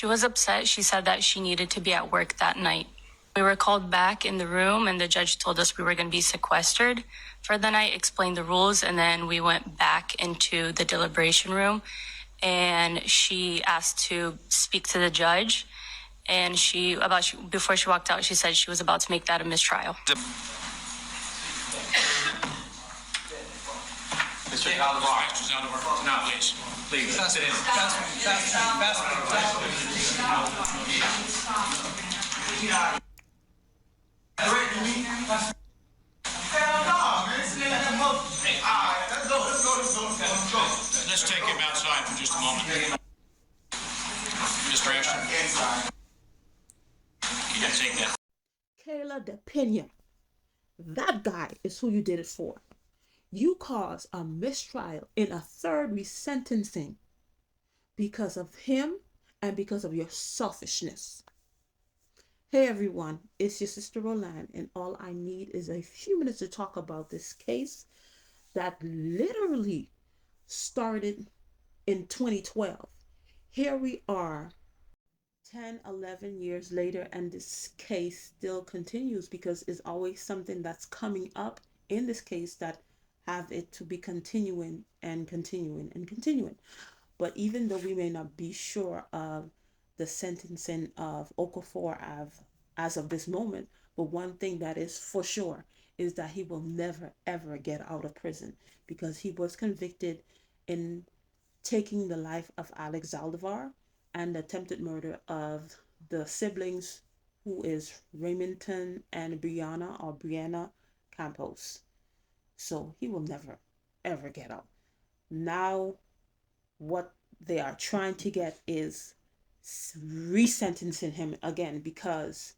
She was upset. She said that she needed to be at work that night. We were called back in the room and the judge told us we were going to be sequestered for the night, explained the rules, and then we went back into the deliberation room and she asked to speak to the judge. And before she walked out, she said she was about to make that a mistrial. Mr. Zaldivar. Mr. Zaldivar. No, please. Please, sit in. Let's take him outside for just a moment. Mr. Ashton. You can take that. Kayla de Pena. That guy is who you did it for. You caused a mistrial in a third resentencing because of him and because of your selfishness. Hey everyone, it's your sister Roland, and all I need is a few minutes to talk about this case that literally started in 2012. Here we are 10, 11 years later, and this case still continues because it's always something that's coming up in this case that have it to be continuing and continuing and continuing. But even though we may not be sure of the sentencing of Okafor as of this moment, but one thing that is for sure is that he will never ever get out of prison because he was convicted in taking the life of Alex Zaldivar and the attempted murder of the siblings, who is Remington and Brienna Campos. So he will never, ever get out. Now, what they are trying to get is resentencing him again because,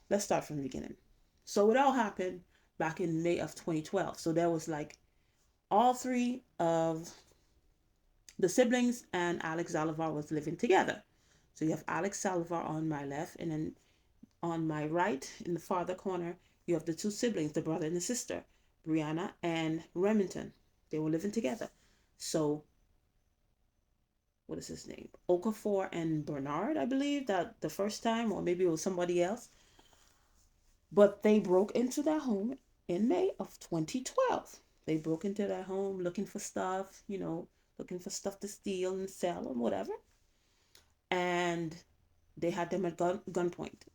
let's start from the beginning. So it all happened back in May of 2012. So there was like all three of the siblings and Alex Zaldivar was living together. So you have Alex Zaldivar on my left, and then on my right in the farther corner, you have the two siblings, the brother and the sister, Brienna and Remington. They were living together. So, what is his name? Okafor and Bernard, I believe, that the first time, or maybe it was somebody else. But they broke into their home in May of 2012. They broke into their home looking for stuff, looking for stuff to steal and sell and whatever. And they had them at gunpoint.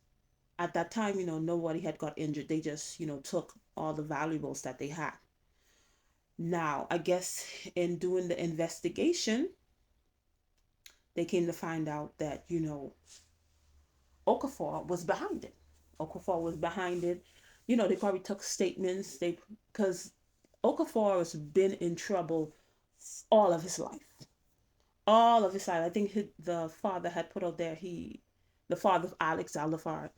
At that time, nobody had got injured. They just, took all the valuables that they had. Now, I guess in doing the investigation, they came to find out that, Okafor was behind it. Okafor was behind it. They probably took statements. Because Okafor has been in trouble all of his life. All of his life. I think the father had put out there, the father of Alex Zaldivar,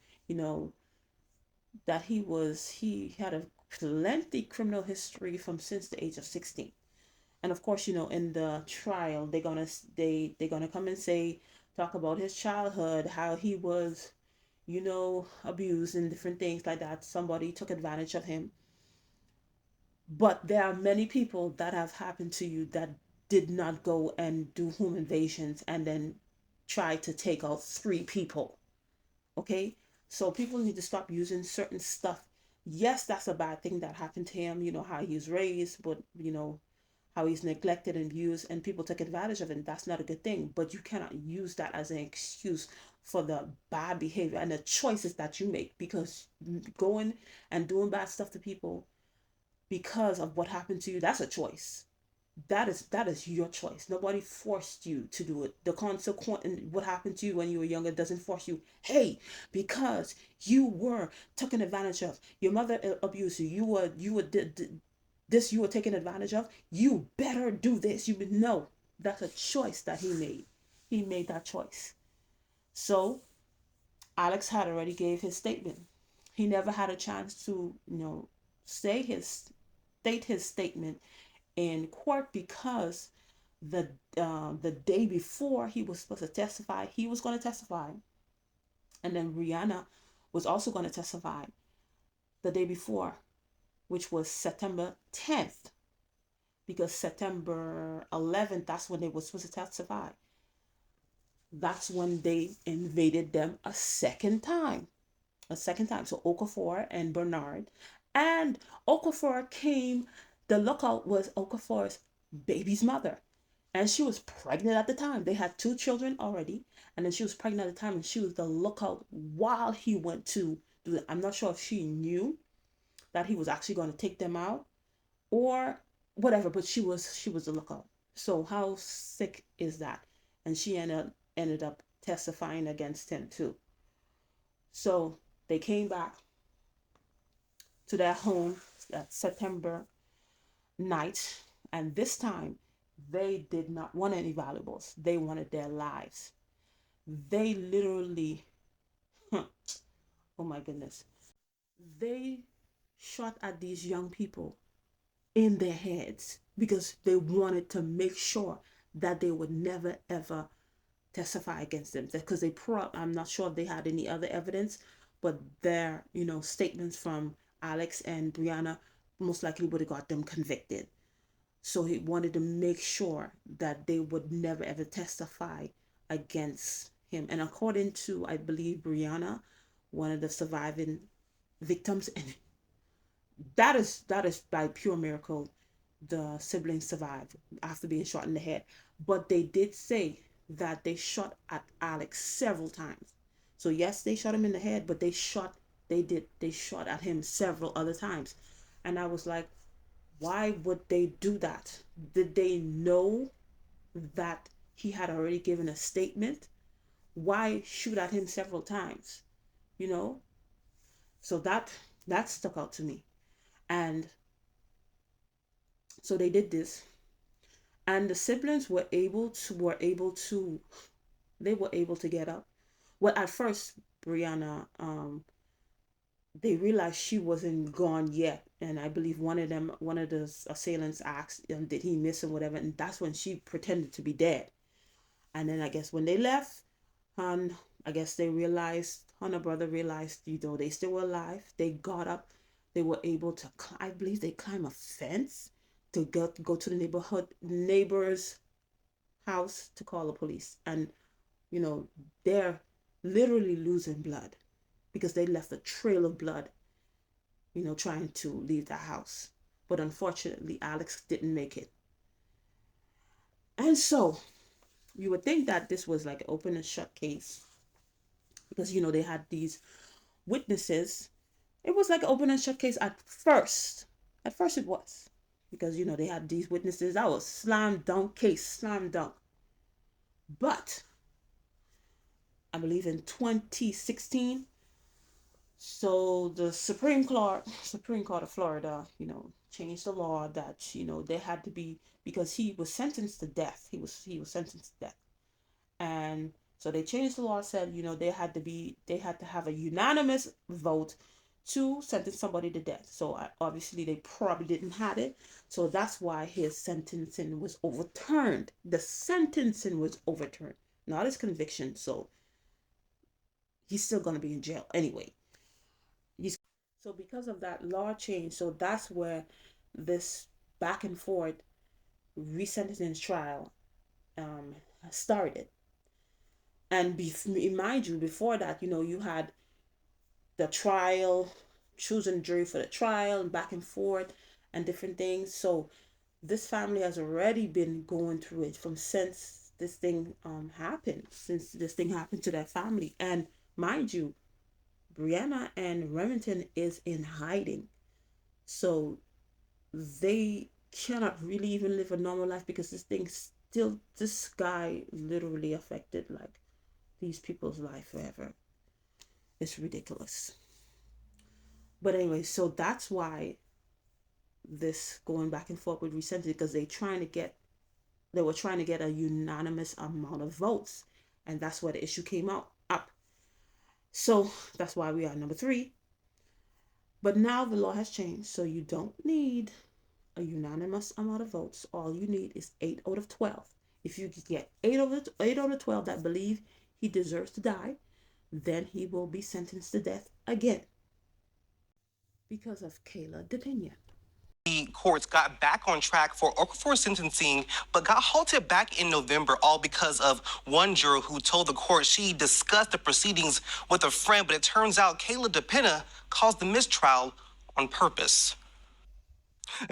that he had a lengthy criminal history since the age of 16. And of course, in the trial, they're gonna come and talk about his childhood, how he was, abused and different things like that. Somebody took advantage of him. But there are many people that have happened to you that did not go and do home invasions and then try to take out 3 people. Okay? So people need to stop using certain stuff. Yes, that's a bad thing that happened to him, how he's raised, but, how he's neglected and abused, and people take advantage of it. That's not a good thing. But you cannot use that as an excuse for the bad behavior and the choices that you make, because going and doing bad stuff to people because of what happened to you, that's a choice. That is your choice. Nobody forced you to do it. The consequence, what happened to you when you were younger, doesn't force you. Hey, because you were taken advantage of, your mother abused you, you were taken advantage of, you better do this. No, that's a choice that he made. He made that choice. So Alex had already gave his statement. He never had a chance to, state his statement in court because the day before he was supposed to testify, he was going to testify, and then Brienna was also going to testify the day before, which was September 10th, because September 11th, that's when they were supposed to testify. that's when they invaded them a second time. A second time. So Okafor and Bernard. And Okafor came, the lookout was Okafor's baby's mother. And she was pregnant at the time. They had 2 children already. And then she was pregnant at the time. And she was the lookout while he went to do it. I'm not sure if she knew that he was actually going to take them out or whatever, but she was the lookout. So how sick is that? And she ended up testifying against him too. So they came back to their home that September night, and this time they did not want any valuables. They wanted their lives. They literally, oh my goodness, they shot at these young people in their heads because they wanted to make sure that they would never ever testify against them, because I'm not sure if they had any other evidence, but their statements from Alex and Brianna most likely would have got them convicted. So he wanted to make sure that they would never ever testify against him. And according to, I believe, Brianna, one of the surviving victims, and that is by pure miracle the siblings survived after being shot in the head. But they did say that they shot at Alex several times. So yes, they shot him in the head, but they shot at him several other times. And I was like, why would they do that? Did they know that he had already given a statement? Why shoot at him several times? You know? So that stuck out to me. And so they did this, and the siblings were able to get up. Well, at first, Brianna, they realized she wasn't gone yet, and I believe one of the assailants asked, did he miss or whatever, and that's when she pretended to be dead. And then I guess when they left, and I guess they realized, her and her brother realized, they still were alive. They got up. They were able to, I believe they climbed a fence to go to the neighbor's house to call the police. And, they're literally losing blood because they left a trail of blood, trying to leave the house. But unfortunately, Alex didn't make it. And so you would think that this was like an open and shut case because, they had these witnesses. It was like an open and shut case at first. At first it was. Because, they had these witnesses. That was slam dunk case, slam dunk. But I believe in 2016, so the Supreme Court of Florida, changed the law that, they had to be, because he was sentenced to death. He was sentenced to death. And so they changed the law, said, they had to have a unanimous vote to sentence somebody to death. So obviously they probably didn't have it. So that's why his sentencing was overturned. The sentencing was overturned, not his conviction. So he's still going to be in jail anyway. So because of that law change, so that's where this back and forth resentencing trial started. And mind you, before that, you had the trial, choosing jury for the trial, and back and forth, and different things. So this family has already been going through it since this thing happened, to their family. And mind you, Brienna and Remington is in hiding, so they cannot really even live a normal life because this guy literally affected like these people's life forever. It's ridiculous. But anyway, so that's why this going back and forth with resentencing, because they were trying to get a unanimous amount of votes, and that's where the issue came up. So that's why we are number 3. But now the law has changed, so you don't need a unanimous amount of votes. All you need is 8 out of 12. If you get 8 out of 12 that believe he deserves to die, then he will be sentenced to death again because of Kayla Pena. The courts got back on track for Okafor's sentencing, but got halted back in November, all because of one juror who told the court she discussed the proceedings with a friend, but it turns out Kayla Pena caused the mistrial on purpose.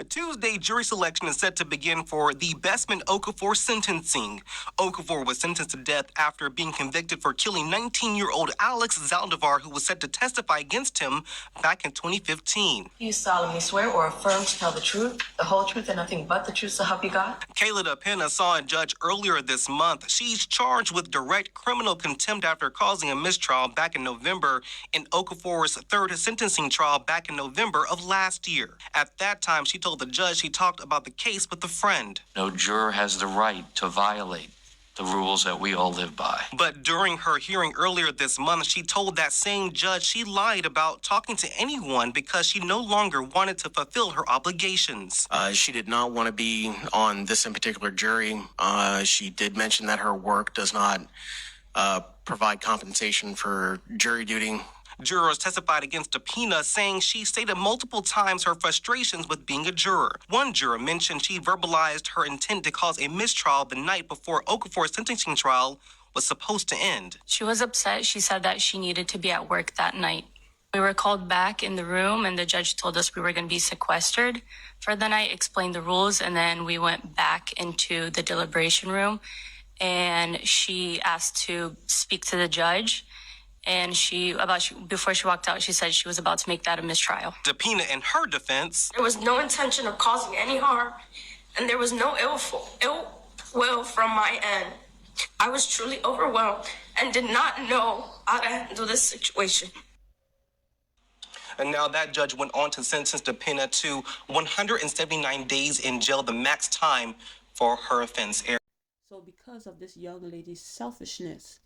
Tuesday, jury selection is set to begin for the Bessman Okafor sentencing. Okafor was sentenced to death after being convicted for killing 19-year-old Alex Zaldivar, who was set to testify against him back in 2015. You solemnly swear or affirm to tell the truth, the whole truth, and nothing but the truth, so help you God? Kayla Pena saw a judge earlier this month. She's charged with direct criminal contempt after causing a mistrial back in November in Okafor's third sentencing trial back in November of last year. At that time, she told the judge she talked about the case with a friend. No juror has the right to violate the rules that we all live by. But during her hearing earlier this month, she told that same judge she lied about talking to anyone because she no longer wanted to fulfill her obligations. She did not want to be on this in particular jury. She did mention that her work does not provide compensation for jury duty. Jurors testified against Pena, saying she stated multiple times her frustrations with being a juror. One juror mentioned she verbalized her intent to cause a mistrial the night before Okafor's sentencing trial was supposed to end. She was upset. She said that she needed to be at work that night. We were called back in the room and the judge told us we were going to be sequestered for the night, explained the rules, and then we went back into the deliberation room and she asked to speak to the judge. And before she walked out, she said she was about to make that a mistrial. Pena, in her defense, there was no intention of causing any harm, and there was no ill will from my end. I was truly overwhelmed and did not know how to handle this situation. And now that judge went on to sentence Pena to 179 days in jail, the max time for her offense. So because of this young lady's selfishness,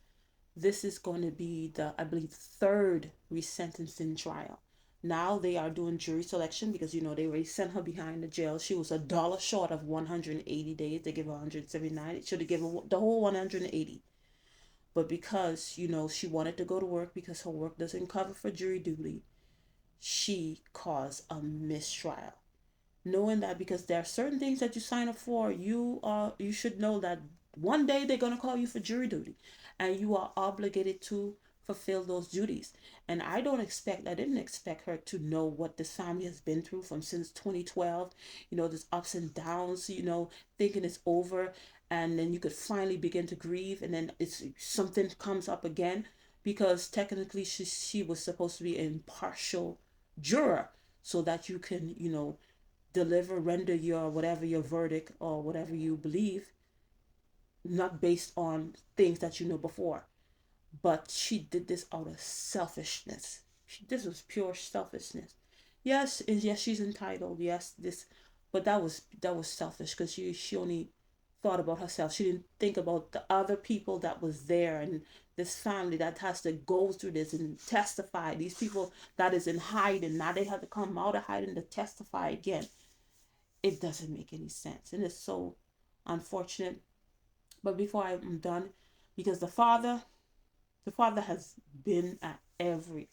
this is going to be the, I believe, third resentencing trial. Now they are doing jury selection because, they already sent her behind the jail. She was $1 short of 180 days. They give her 179. It should have given the whole 180. But because, she wanted to go to work because her work doesn't cover for jury duty, she caused a mistrial. Knowing that because there are certain things that you sign up for, you should know that one day they're going to call you for jury duty and you are obligated to fulfill those duties. And I didn't expect her to know what this family has been through since 2012, there's ups and downs, thinking it's over, and then you could finally begin to grieve, and then something comes up again, because technically she was supposed to be an impartial juror so that you can, render your verdict or whatever you believe, not based on things that you know before. But she did this out of selfishness. This was pure selfishness. Yes, she's entitled. Yes, but that was selfish, because she only thought about herself. She didn't think about the other people that was there, and this family that has to go through this and testify. These people that is in hiding, now they have to come out of hiding to testify again. It doesn't make any sense, and it's so unfortunate. But before I'm done, because the father has been at every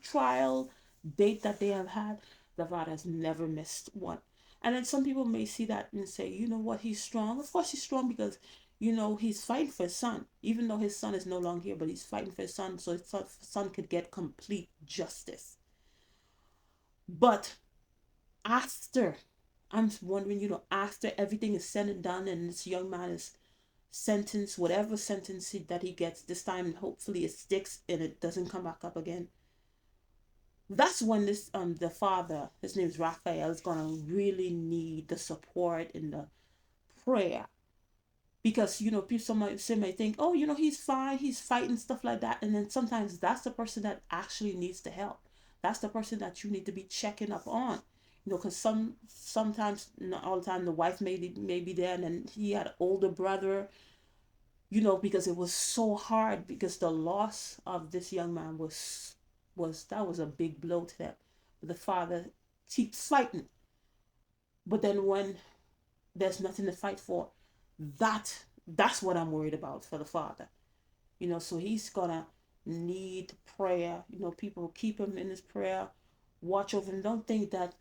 trial date that they have had. The father has never missed one. And then some people may see that and say, you know what, he's strong. Of course he's strong, because, he's fighting for his son. Even though his son is no longer here, but he's fighting for his son so his son could get complete justice. But I'm wondering, after everything is said and done and this young man is sentenced, whatever sentence that he gets this time, hopefully it sticks and it doesn't come back up again. That's when the father, his name is Raphael, is gonna really need the support and the prayer, because people might think, oh, he's fine, he's fighting, stuff like that, and then sometimes that's the person that actually needs the help. That's the person that you need to be checking up on. Because sometimes, not all the time, the wife may be there, and then he had an older brother, because it was so hard, because the loss of this young man was a big blow to them. But the father keeps fighting. But then when there's nothing to fight for, that's what I'm worried about for the father. So he's gonna need prayer. People keep him in his prayer. watch over them. Don't think that,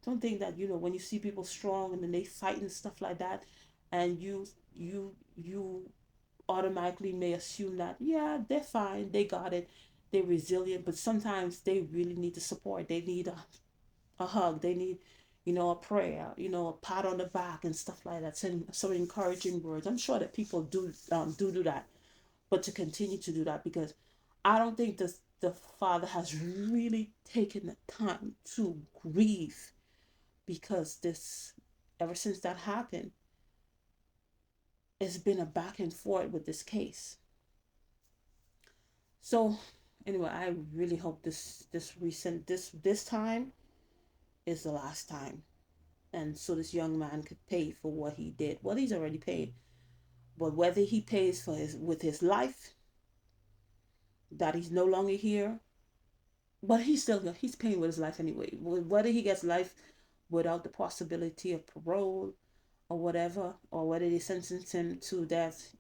when you see people strong and then they fight and stuff like that, and you automatically may assume that, yeah, they're fine, they got it, they're resilient. But sometimes they really need the support. They need a hug. They need, a prayer, a pat on the back and stuff like that. Some encouraging words. I'm sure that people do that, but to continue to do that, because I don't think the father has really taken the time to grieve, because this, ever since that happened, it's been a back and forth with this case. So anyway, I really hope this time is the last time, and so this young man could pay for what he did. Well, he's already paid, but whether he pays for his life, that he's no longer here, but he's paying with his life anyway. Whether he gets life without the possibility of parole or whatever, or whether they sentence him to death,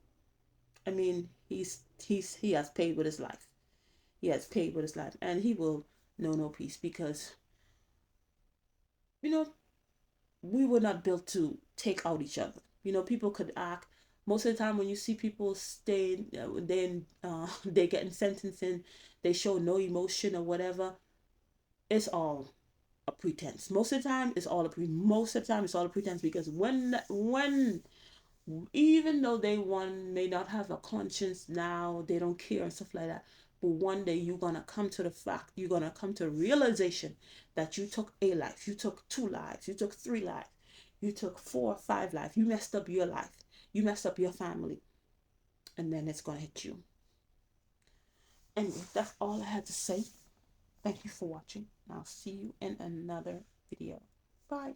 I mean, he has paid with his life. He has paid with his life, and he will know no peace, because you know we were not built to take out each other. People could act. Most of the time, when you see people staying, then they getting sentenced in, they show no emotion or whatever. It's all a pretense. Most of the time, it's all a pretense, because when even though they may not have a conscience now, they don't care and stuff like that. But one day you're gonna come to realization that you took a life, you took 2 lives, you took 3 lives, you took 4 or 5 lives, you messed up your life, you messed up your family, and then it's gonna hit you. Anyway, that's all I had to say. Thank you for watching. I'll see you in another video. Bye.